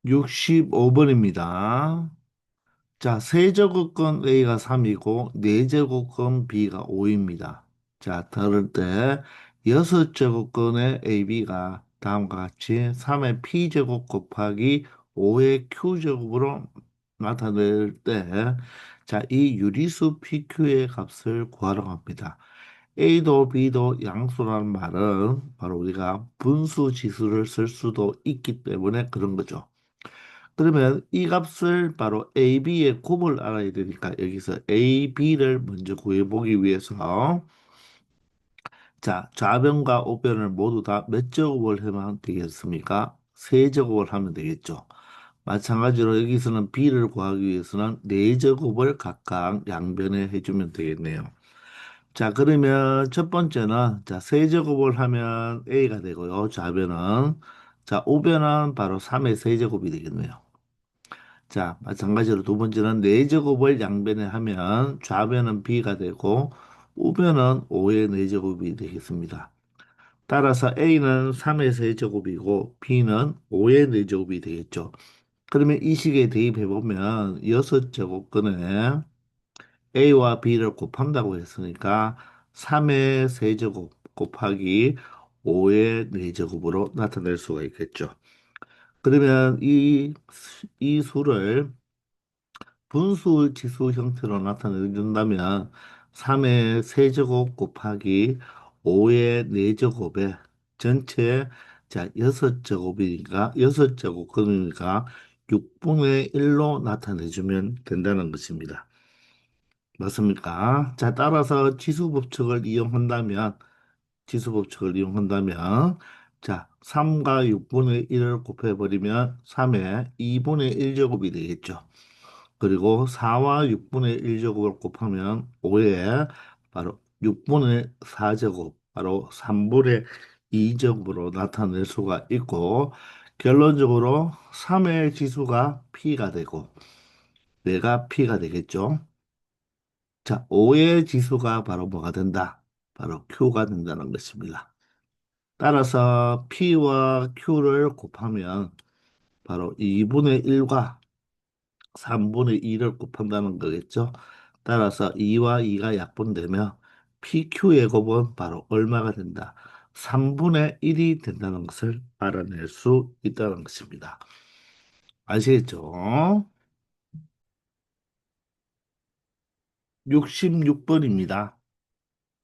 65번입니다. 자, 세제곱건 A가 3이고, 네제곱건 B가 5입니다. 자, 다를 때, 여섯제곱건의 AB가 다음과 같이 3의 P제곱 곱하기 5의 Q제곱으로 나타낼 때, 자, 이 유리수 PQ의 값을 구하라고 합니다. A도 B도 양수라는 말은 바로 우리가 분수 지수를 쓸 수도 있기 때문에 그런 거죠. 그러면 이 값을 바로 A, B의 곱을 알아야 되니까 여기서 A, B를 먼저 구해보기 위해서 자, 좌변과 우변을 모두 다 몇 제곱을 하면 되겠습니까? 세 제곱을 하면 되겠죠. 마찬가지로 여기서는 B를 구하기 위해서는 네 제곱을 각각 양변에 해주면 되겠네요. 자, 그러면 첫 번째는 자, 세제곱을 하면 A가 되고요. 좌변은 자, 우변은 바로 3의 세제곱이 되겠네요. 자, 마찬가지로 두 번째는 4제곱을 양변에 하면 좌변은 B가 되고 우변은 5의 4제곱이 되겠습니다. 따라서 A는 3의 세제곱이고 B는 5의 4제곱이 되겠죠. 그러면 이 식에 대입해보면 6제곱근에 A와 B를 곱한다고 했으니까 3의 세제곱 곱하기 5의 4제곱으로 나타낼 수가 있겠죠. 그러면 이 수를 분수 지수 형태로 나타내준다면 3의 세제곱 곱하기 5의 4제곱에 전체 자 6제곱이니까 6제곱 그러니까 6분의 1로 나타내주면 된다는 것입니다. 맞습니까? 자, 따라서 지수 법칙을 이용한다면 자, 3과 6분의 1을 곱해버리면 3의 2분의 1제곱이 되겠죠. 그리고 4와 6분의 1제곱을 곱하면 5에 바로 6분의 4제곱, 바로 3분의 2제곱으로 나타낼 수가 있고, 결론적으로 3의 지수가 P가 되고, 뇌가 P가 되겠죠. 자, 5의 지수가 바로 뭐가 된다? 바로 Q가 된다는 것입니다. 따라서 P와 Q를 곱하면 바로 2분의 1과 3분의 2를 곱한다는 거겠죠. 따라서 2와 2가 약분되면 PQ의 곱은 바로 얼마가 된다? 3분의 1이 된다는 것을 알아낼 수 있다는 것입니다. 아시겠죠? 66번입니다.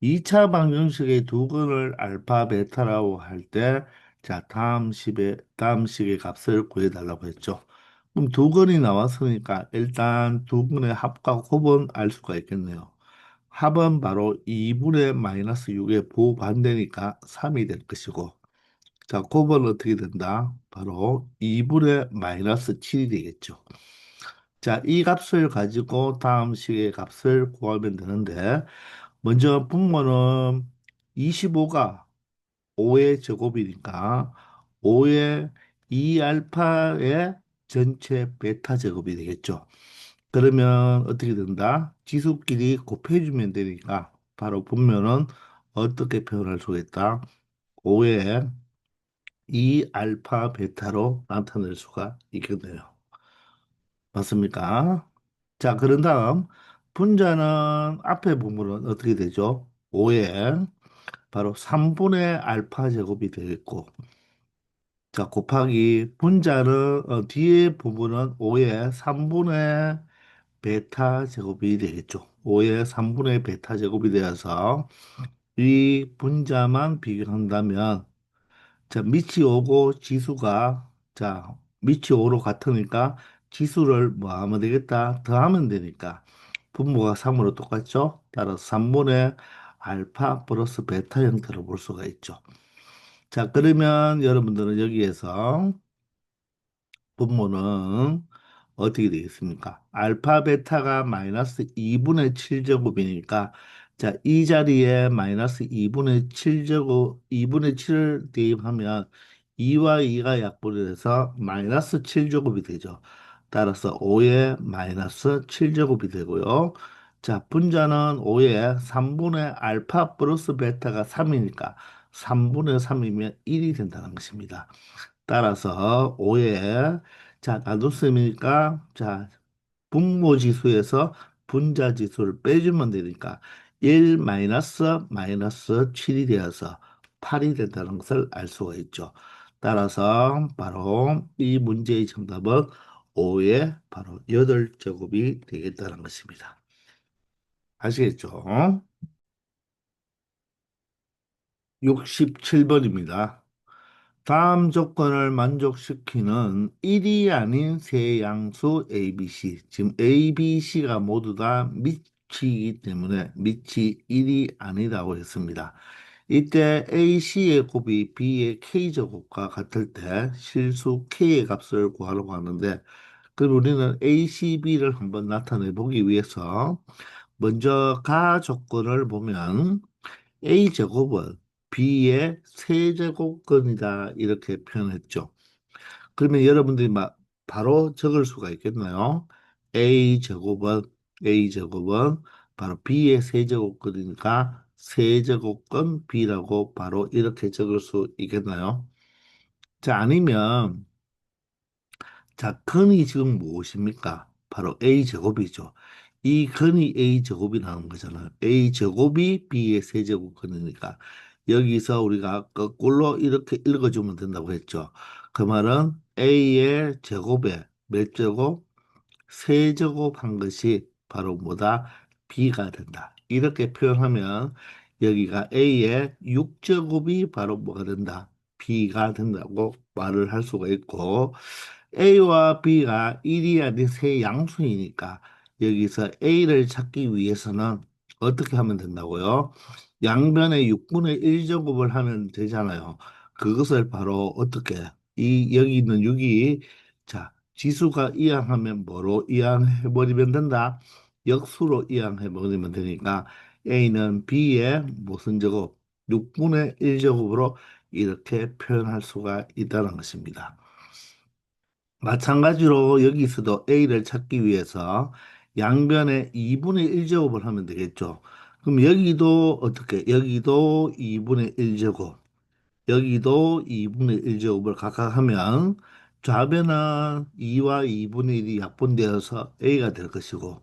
2차 방정식의 두 근을 알파, 베타라고 할 때, 자, 다음 식의 값을 구해달라고 했죠. 그럼 두 근이 나왔으니까 일단 두 근의 합과 곱은 알 수가 있겠네요. 합은 바로 2분의 마이너스 6의 부반대니까 3이 될 것이고, 자, 곱은 어떻게 된다? 바로 2분의 마이너스 7이 되겠죠. 자, 이 값을 가지고 다음 식의 값을 구하면 되는데, 먼저 분모는 25가 5의 제곱이니까 5의 2알파의 전체 베타 제곱이 되겠죠. 그러면 어떻게 된다? 지수끼리 곱해주면 되니까 바로 분모는 어떻게 표현할 수 있다? 5의 2알파 베타로 나타낼 수가 있겠네요. 맞습니까? 자, 그런 다음 분자는 앞에 부분은 어떻게 되죠? 5의 바로 3분의 알파 제곱이 되겠고, 자, 곱하기 분자는 뒤에 부분은 5의 3분의 베타 제곱이 되겠죠. 5의 3분의 베타 제곱이 되어서 이 분자만 비교한다면 자, 밑이 오고 지수가 자, 밑이 5로 같으니까 지수를 뭐 하면 되겠다? 더하면 되니까 분모가 3으로 똑같죠? 따라서 3분의 알파 플러스 베타 형태로 볼 수가 있죠. 자, 그러면 여러분들은 여기에서 분모는 어떻게 되겠습니까? 알파 베타가 마이너스 2분의 7제곱이니까 자, 이 자리에 마이너스 2분의 7제곱, 2분의 7을 대입하면 2와 2가 약분이 돼서 마이너스 7제곱이 되죠. 따라서 5의 마이너스 7제곱이 되고요. 자, 분자는 5의 3분의 알파 플러스 베타가 3이니까 3분의 3이면 1이 된다는 것입니다. 따라서 5의 자, 나눗셈이니까, 자, 분모지수에서 분자지수를 빼주면 되니까 1 마이너스 7이 되어서 8이 된다는 것을 알 수가 있죠. 따라서 바로 이 문제의 정답은 5의 바로 8제곱이 되겠다는 것입니다. 아시겠죠? 67번입니다. 다음 조건을 만족시키는 1이 아닌 세 양수 ABC. 지금 A, B, C가 모두 다 미치이기 때문에 미치 1이 아니라고 했습니다. 이때 AC의 곱이 B의 K제곱과 같을 때 실수 K의 값을 구하려고 하는데 그럼 우리는 ACB를 한번 나타내 보기 위해서 먼저 가 조건을 보면 A제곱은 B의 세제곱근이다 이렇게 표현했죠. 그러면 여러분들이 막 바로 적을 수가 있겠나요? A제곱은 A제곱은 바로 B의 세제곱근이니까 세제곱근 B라고 바로 이렇게 적을 수 있겠나요? 자, 아니면 자, 근이 지금 무엇입니까? 바로 A제곱이죠. 이 근이 A제곱이 나오는 거잖아요. A제곱이 B의 세제곱근이니까 여기서 우리가 거꾸로 이렇게 읽어주면 된다고 했죠. 그 말은 A의 제곱에 몇 제곱? 세제곱 한 것이 바로 뭐다? B가 된다. 이렇게 표현하면 여기가 A의 6제곱이 바로 뭐가 된다? B가 된다고 말을 할 수가 있고 A와 B가 1이 아닌 세 양수이니까 여기서 A를 찾기 위해서는 어떻게 하면 된다고요? 양변에 6분의 1제곱을 하면 되잖아요. 그것을 바로 어떻게 이 여기 있는 6이 자 지수가 이항하면 뭐로 이항해 버리면 된다? 역수로 이항해 버리면 되니까 A는 B의 무슨 제곱? 6분의 1제곱으로 이렇게 표현할 수가 있다는 것입니다. 마찬가지로 여기서도 A를 찾기 위해서 양변에 2분의 1제곱을 하면 되겠죠. 그럼 여기도 어떻게? 여기도 2분의 1제곱, 여기도 2분의 1제곱을 각각 하면 좌변은 2와 2분의 1이 약분되어서 A가 될 것이고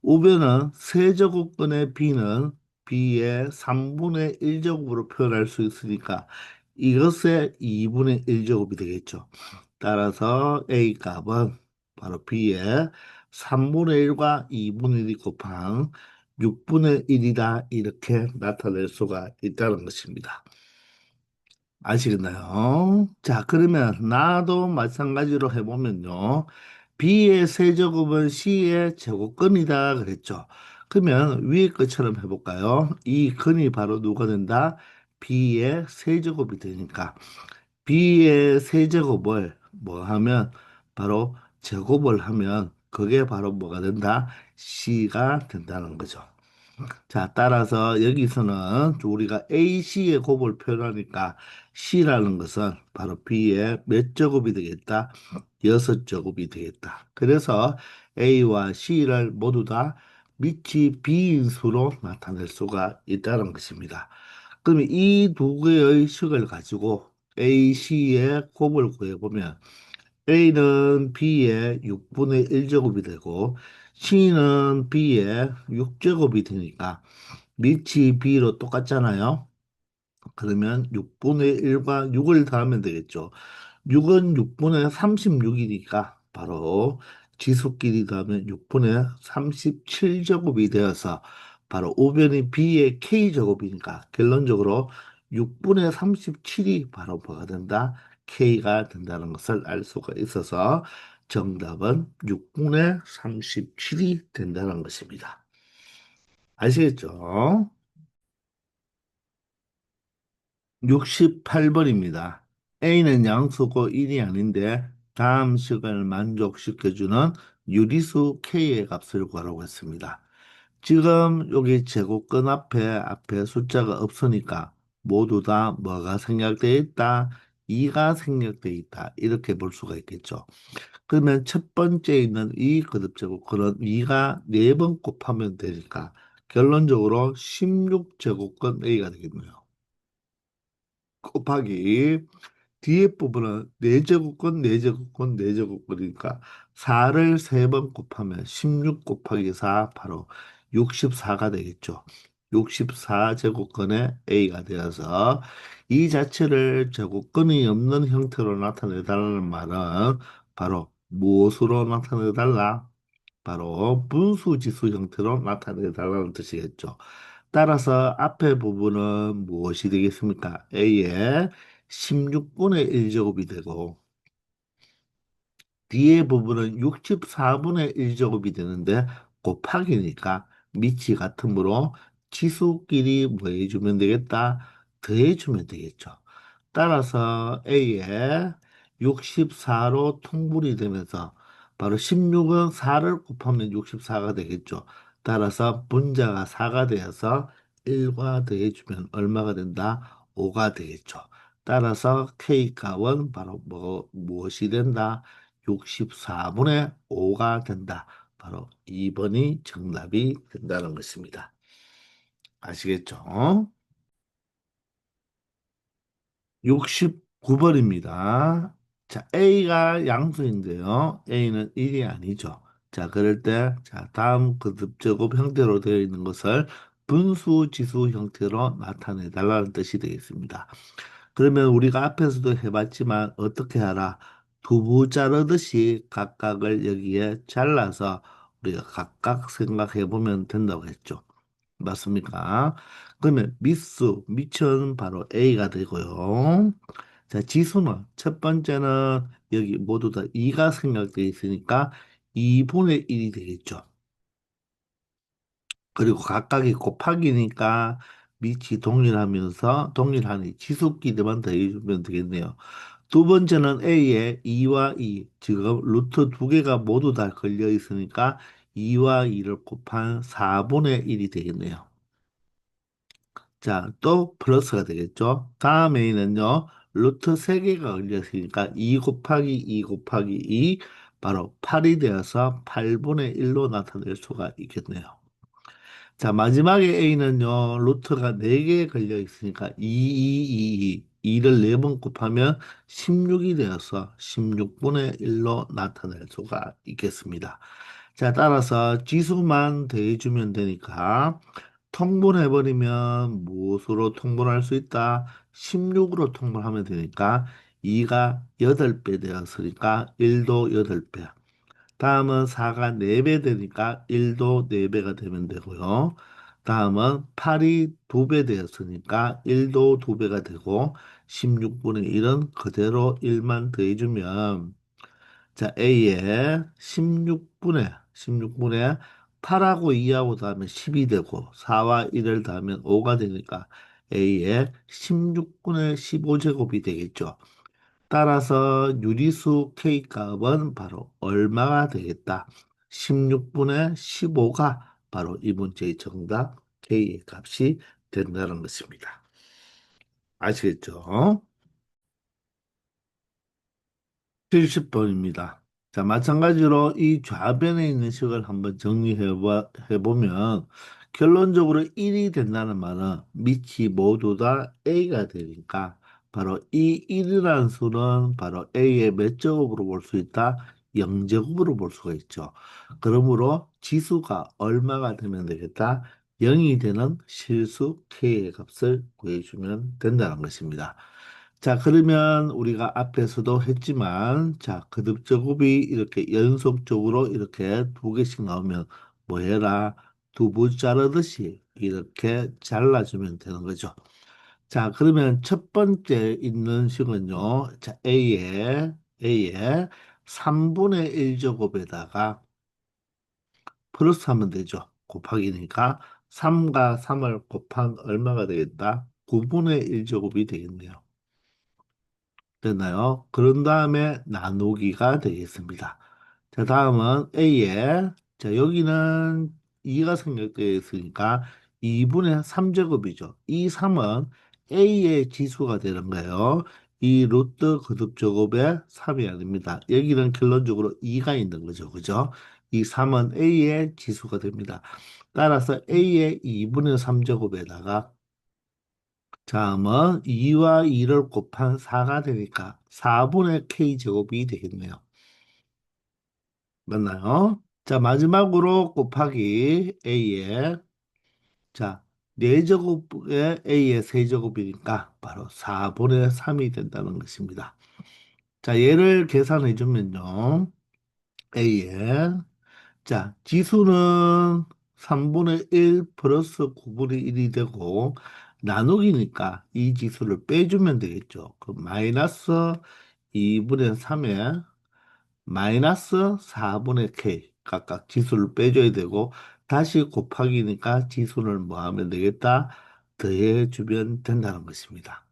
우변은 세제곱근의 B는 B의 3분의 1제곱으로 표현할 수 있으니까 이것의 2분의 1제곱이 되겠죠. 따라서 A 값은 바로 B의 3분의 1과 2분의 1이 곱한 6분의 1이다 이렇게 나타낼 수가 있다는 것입니다. 아시겠나요? 자, 그러면 나도 마찬가지로 해보면요. B의 세제곱은 C의 제곱근이다 그랬죠. 그러면 위에 것처럼 해볼까요? 이 근이 바로 누가 된다? B의 세제곱이 되니까 B의 세제곱을 뭐 하면 바로 제곱을 하면 그게 바로 뭐가 된다? C가 된다는 거죠. 자, 따라서 여기서는 우리가 AC의 곱을 표현하니까 C라는 것은 바로 B의 몇 제곱이 되겠다? 6제곱이 되겠다. 그래서 A와 C를 모두 다 미치 비인수로 나타낼 수가 있다는 것입니다. 그럼 이 두 개의 식을 가지고 AC의 곱을 구해보면 A는 B의 6분의 1제곱이 되고 C는 B의 6제곱이 되니까 밑이 B로 똑같잖아요. 그러면 6분의 1과 6을 더하면 되겠죠. 6은 6분의 36이니까 바로 지수끼리 더하면 6분의 37제곱이 되어서 바로 우변이 B의 K제곱이니까 결론적으로 6분의 37이 바로 뭐가 된다? K가 된다는 것을 알 수가 있어서 정답은 6분의 37이 된다는 것입니다. 아시겠죠? 68번입니다. A는 양수고 1이 아닌데 다음 식을 만족시켜주는 유리수 K의 값을 구하라고 했습니다. 지금 여기 제곱근 앞에 숫자가 없으니까 모두 다 뭐가 생략되어 있다? 2가 생략되어 있다. 이렇게 볼 수가 있겠죠. 그러면 첫 번째 있는 이 거듭제곱근은 2가 4번 곱하면 되니까 결론적으로 16제곱근 A가 되겠네요. 곱하기 뒤에 부분은 4제곱권, 4제곱권, 4제곱권이니까 4를 3번 곱하면 16 곱하기 4 바로 64가 되겠죠. 64제곱권의 A가 되어서 이 자체를 제곱권이 없는 형태로 나타내달라는 말은 바로 무엇으로 나타내달라? 바로 분수지수 형태로 나타내달라는 뜻이겠죠. 따라서 앞에 부분은 무엇이 되겠습니까? A의 16분의 1제곱이 되고 뒤에 부분은 64분의 1제곱이 되는데 곱하기니까 밑이 같으므로 지수끼리 뭐 해주면 되겠다? 더해주면 되겠죠. 따라서 A에 64로 통분이 되면서 바로 16은 4를 곱하면 64가 되겠죠. 따라서 분자가 4가 되어서 1과 더해주면 얼마가 된다? 5가 되겠죠. 따라서 K 값은 바로 무엇이 된다? 64분의 5가 된다. 바로 2번이 정답이 된다는 것입니다. 아시겠죠? 69번입니다. 자, A가 양수인데요. A는 1이 아니죠. 자, 그럴 때, 자, 다음 거듭제곱 형태로 되어 있는 것을 분수 지수 형태로 나타내 달라는 뜻이 되겠습니다. 그러면 우리가 앞에서도 해봤지만 어떻게 하라? 두부 자르듯이 각각을 여기에 잘라서 우리가 각각 생각해 보면 된다고 했죠. 맞습니까? 그러면 밑수, 밑은 바로 A가 되고요. 자, 지수는 첫 번째는 여기 모두 다 2가 생략되어 있으니까 2분의 1이 되겠죠. 그리고 각각이 곱하기니까 밑이 동일하면서 동일하니 지수끼리만 더해주면 되겠네요. 두 번째는 A에 2와 2, 지금 루트 두 개가 모두 다 걸려 있으니까 2와 2를 곱한 4분의 1이 되겠네요. 자, 또 플러스가 되겠죠. 다음에는요, 루트 3개가 걸렸으니까 2 곱하기 2 곱하기 2, 바로 8이 되어서 8분의 1로 나타낼 수가 있겠네요. 자, 마지막에 A는요, 루트가 4개 걸려 있으니까 2, 2, 2, 2를 4번 곱하면 16이 되어서 16분의 1로 나타낼 수가 있겠습니다. 자, 따라서 지수만 더해주면 되니까 통분해버리면 무엇으로 통분할 수 있다? 16으로 통분하면 되니까 2가 8배 되었으니까 1도 8배. 다음은 4가 4배 되니까 1도 4배가 되면 되고요. 다음은 8이 2배 되었으니까 1도 2배가 되고 16분의 1은 그대로 1만 더해주면 자, A에 16분의 8하고 2하고 더하면 10이 되고 4와 1을 더하면 5가 되니까 A에 16분의 15제곱이 되겠죠. 따라서 유리수 K 값은 바로 얼마가 되겠다? 16분의 15가 바로 이 문제의 정답 K의 값이 된다는 것입니다. 아시겠죠? 70번입니다. 자, 마찬가지로 이 좌변에 있는 식을 한번 해보면 결론적으로 1이 된다는 말은 밑이 모두 다 A가 되니까 바로 이 1이라는 수는 바로 A의 몇 제곱으로 볼 수 있다? 0제곱으로 볼 수가 있죠. 그러므로 지수가 얼마가 되면 되겠다? 0이 되는 실수 K의 값을 구해주면 된다는 것입니다. 자, 그러면 우리가 앞에서도 했지만, 자, 거듭제곱이 이렇게 연속적으로 이렇게 두 개씩 나오면 뭐 해라? 두부 자르듯이 이렇게 잘라주면 되는 거죠. 자, 그러면 첫 번째 있는 식은요, 자, A에 3분의 1제곱에다가 플러스 하면 되죠. 곱하기니까 3과 3을 곱한 얼마가 되겠다? 9분의 1제곱이 되겠네요. 됐나요? 그런 다음에 나누기가 되겠습니다. 자, 다음은 A에, 자, 여기는 2가 생략되어 있으니까 2분의 3제곱이죠. 이 3은 A의 지수가 되는 거예요. 이 루트 거듭 제곱의 3이 아닙니다. 여기는 결론적으로 2가 있는 거죠. 그죠? 이 3은 A의 지수가 됩니다. 따라서 A의 2분의 3제곱에다가 다음은 2와 2를 곱한 4가 되니까 4분의 K제곱이 되겠네요. 맞나요? 자, 마지막으로 곱하기 A에, 자, 4제곱에 A의 세제곱이니까 바로 4분의 3이 된다는 것입니다. 자, 얘를 계산해 주면요. A에, 자, 지수는 3분의 1 플러스 9분의 1이 되고, 나누기니까 이 지수를 빼주면 되겠죠. 그럼 마이너스 2분의 3에 마이너스 4분의 k 각각 지수를 빼줘야 되고 다시 곱하기니까 지수를 뭐 하면 되겠다? 더해주면 된다는 것입니다.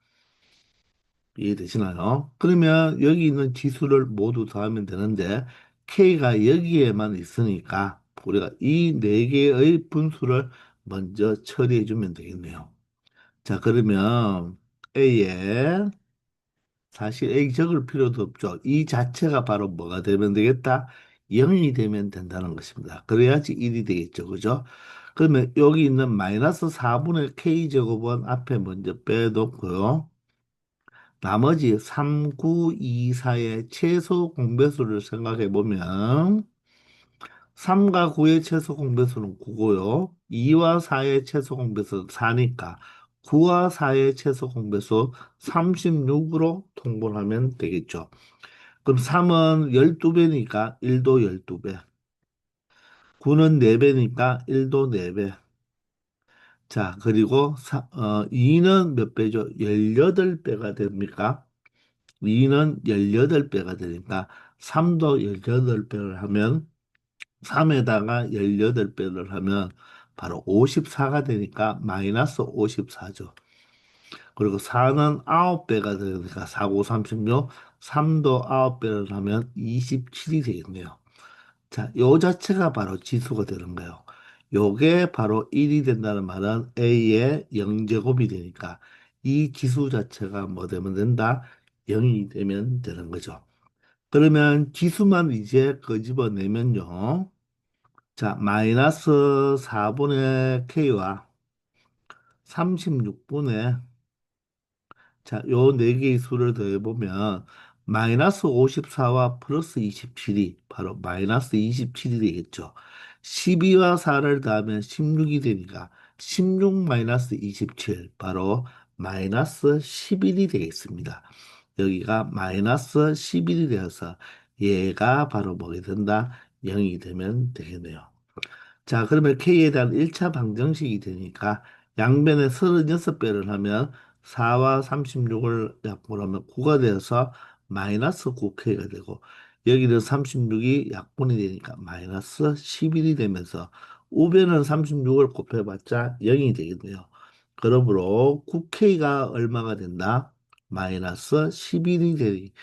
이해되시나요? 그러면 여기 있는 지수를 모두 더하면 되는데 k가 여기에만 있으니까 우리가 이 네 개의 분수를 먼저 처리해 주면 되겠네요. 자, 그러면 a에 사실 A 적을 필요도 없죠. 이 자체가 바로 뭐가 되면 되겠다? 0이 되면 된다는 것입니다. 그래야지 1이 되겠죠. 그죠? 그러면 여기 있는 마이너스 4분의 K제곱은 앞에 먼저 빼놓고요. 나머지 3, 9, 2, 4의 최소 공배수를 생각해 보면 3과 9의 최소 공배수는 9고요. 2와 4의 최소 공배수는 4니까 9와 4의 최소 공배수 36으로 통분하면 되겠죠. 그럼 3은 12배니까 1도 12배. 9는 4배니까 1도 4배. 자, 그리고 2는 몇 배죠? 18배가 됩니까? 2는 18배가 되니까 3도 18배를 하면 3에다가 18배를 하면 바로 54가 되니까 마이너스 54죠. 그리고 4는 9배가 되니까 4, 9, 36, 3도 9배를 하면 27이 되겠네요. 자, 요 자체가 바로 지수가 되는 거예요. 요게 바로 1이 된다는 말은 A의 0제곱이 되니까 이 지수 자체가 뭐 되면 된다? 0이 되면 되는 거죠. 그러면 지수만 이제 끄집어내면요. 자, 마이너스 4분의 K와 36분의 자, 요 네 개의 수를 더해보면 마이너스 54와 플러스 27이 바로 마이너스 27이 되겠죠. 12와 4를 더하면 16이 되니까 16 마이너스 27 바로 마이너스 11이 되겠습니다. 여기가 마이너스 11이 되어서 얘가 바로 뭐게 된다? 0이 되면 되겠네요. 자, 그러면 K에 대한 1차 방정식이 되니까 양변에 36배를 하면 4와 36을 약분하면 9가 되어서 마이너스 9K가 되고 여기는 36이 약분이 되니까 마이너스 11이 되면서 우변은 36을 곱해봤자 0이 되겠네요. 그러므로 9K가 얼마가 된다? 마이너스 11이 되니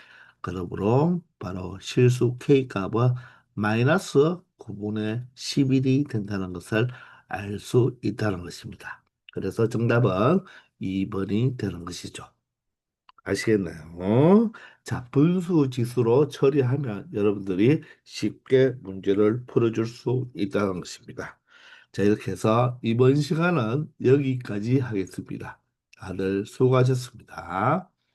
그러므로 바로 실수 K 값은 마이너스 9분의 11이 된다는 것을 알 수 있다는 것입니다. 그래서 정답은 2번이 되는 것이죠. 아시겠나요? 자, 분수 지수로 처리하면 여러분들이 쉽게 문제를 풀어줄 수 있다는 것입니다. 자, 이렇게 해서 이번 시간은 여기까지 하겠습니다. 다들 수고하셨습니다.